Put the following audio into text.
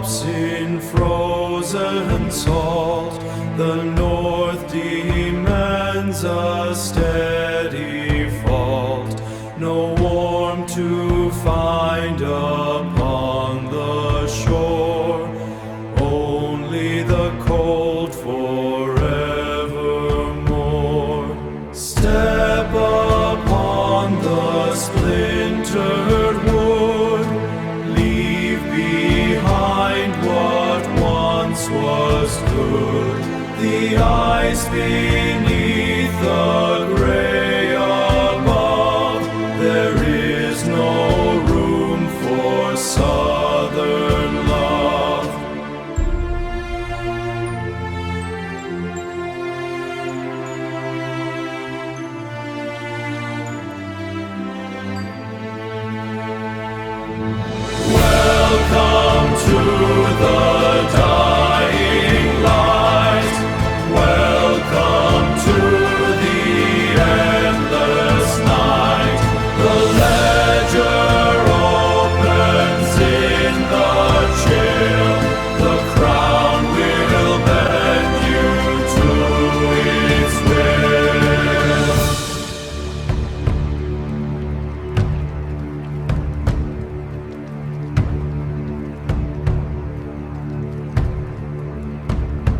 drops in frozen salt. The north demands a steady fault, no warmth to find upon the shore, only the cold forevermore. Step upon the splintered wood, leave behind what once was good. The ice beneath the grave